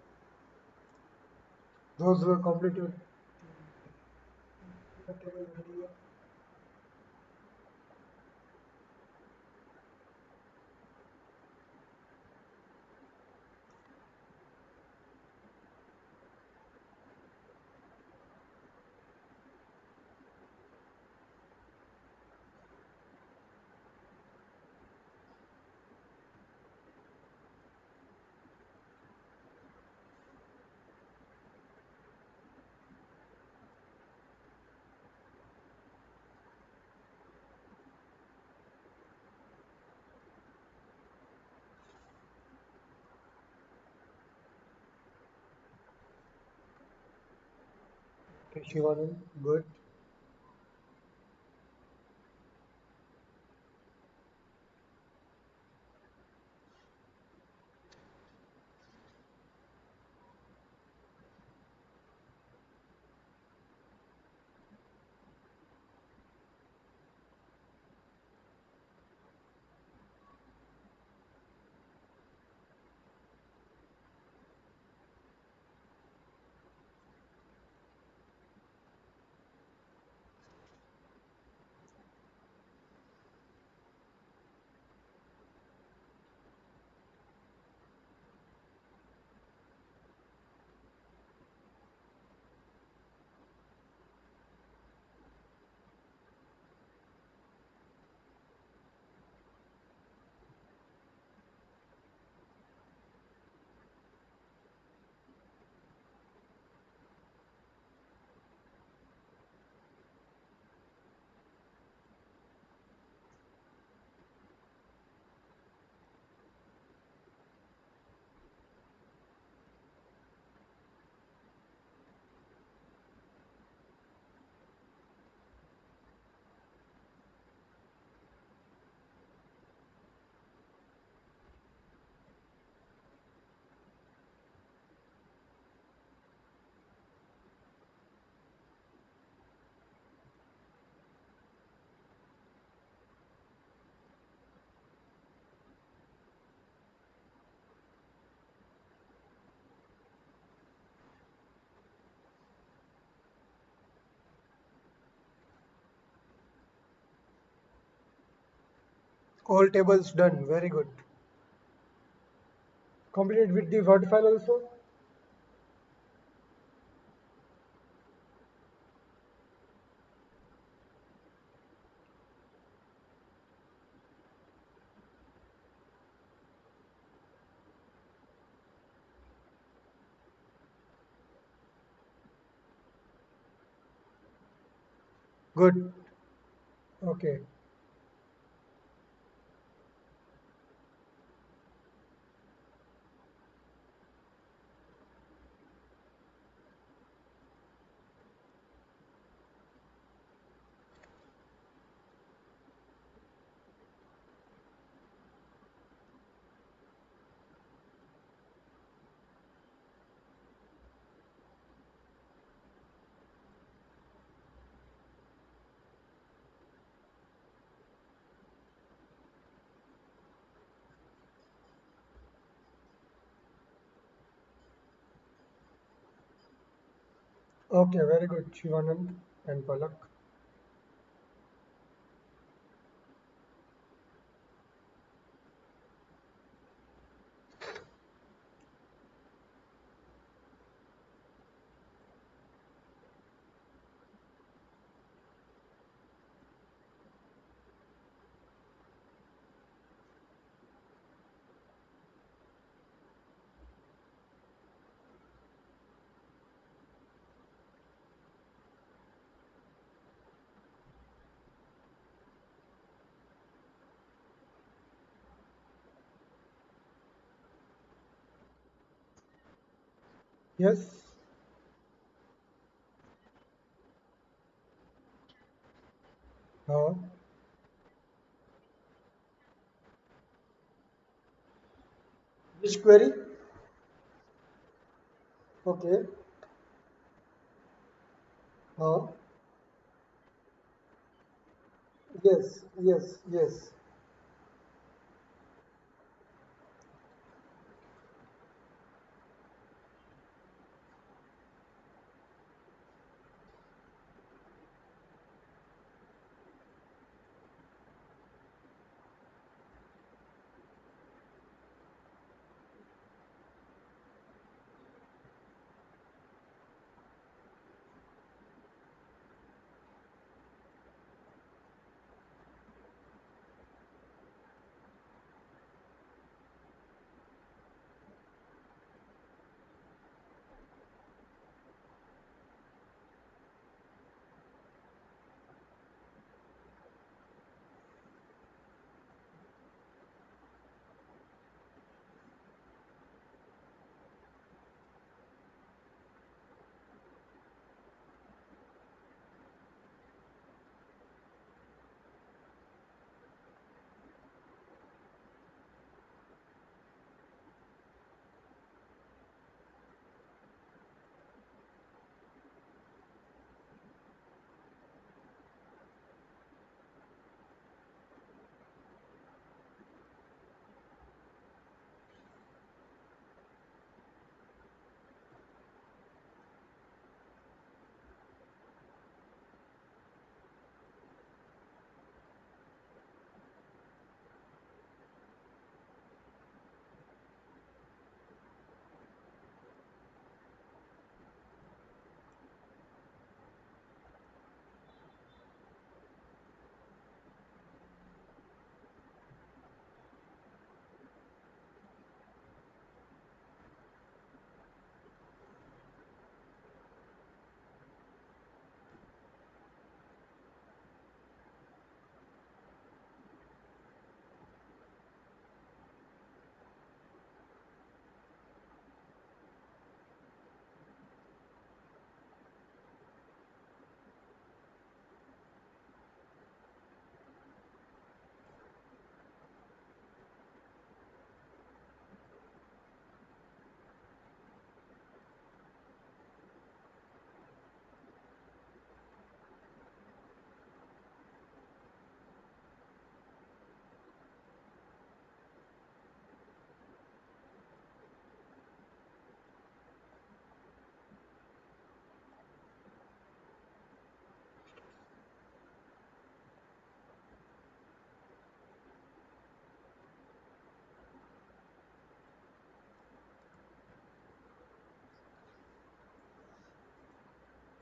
Those were completed. The table ready here. Okay, Shivanand, good. All tables done. Very good. Completed with the Word file also? Good. Okay. Okay, very good, Shivanand and Palak. Yes. Uh, which query? Okay. Uh, yes, yes, yes.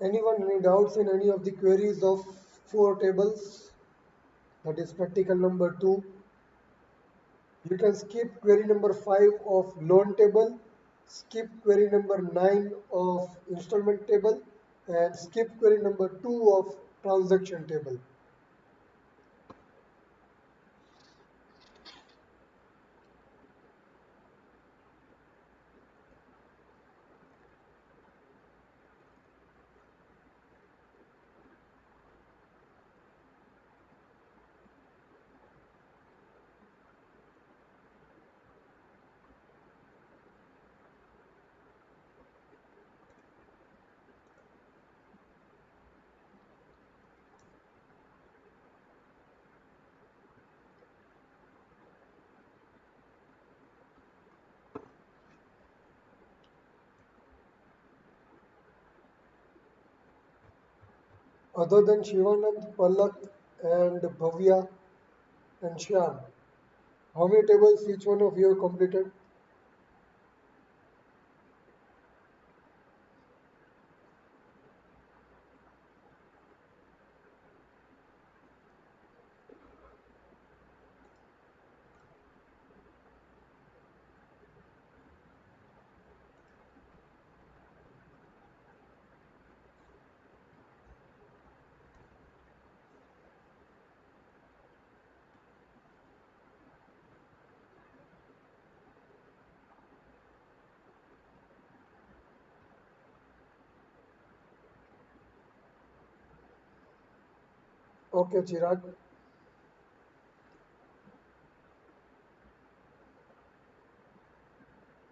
Anyone any doubts in any of the queries of four tables? That is practical number 2. You can skip query number 5 of loan table, skip query number 9 of installment table, and skip query number 2 of transaction table. Other than Shivanand, Palak, and Bhavya and Shyam, how many tables each one of you have completed? Okay, Chirag.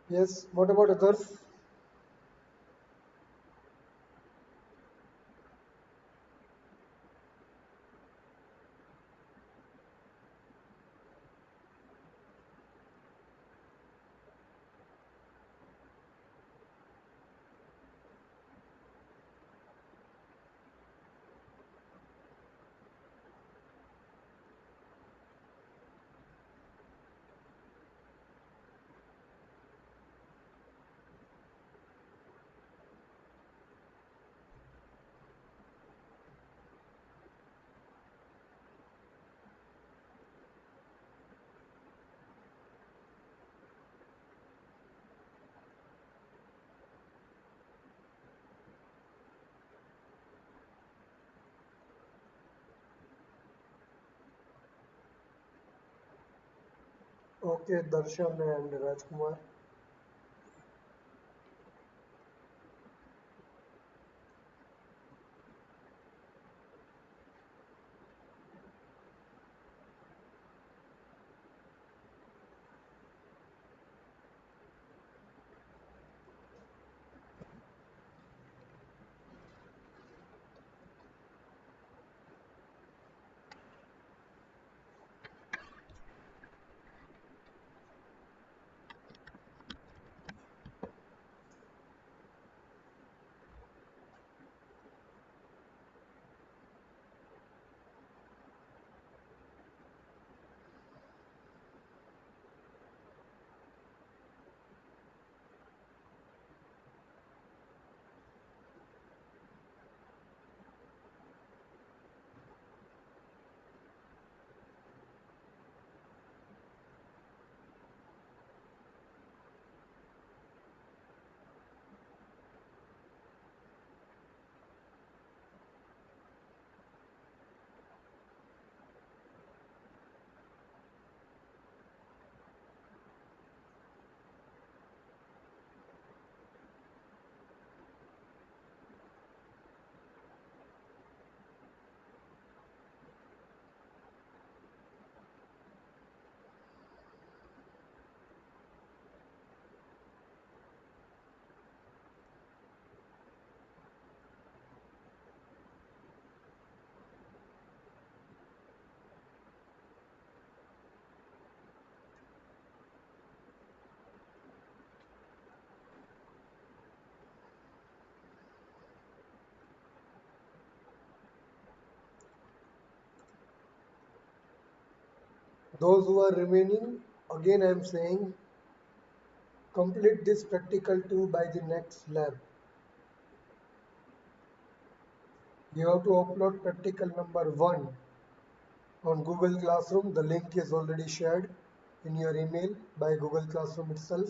Yes. What about others? Okay, Darshan and Rajkumar. Those who are remaining, again I am saying, complete this practical 2 by the next lab. You have to upload practical number 1 on Google Classroom. The link is already shared in your email by Google Classroom itself.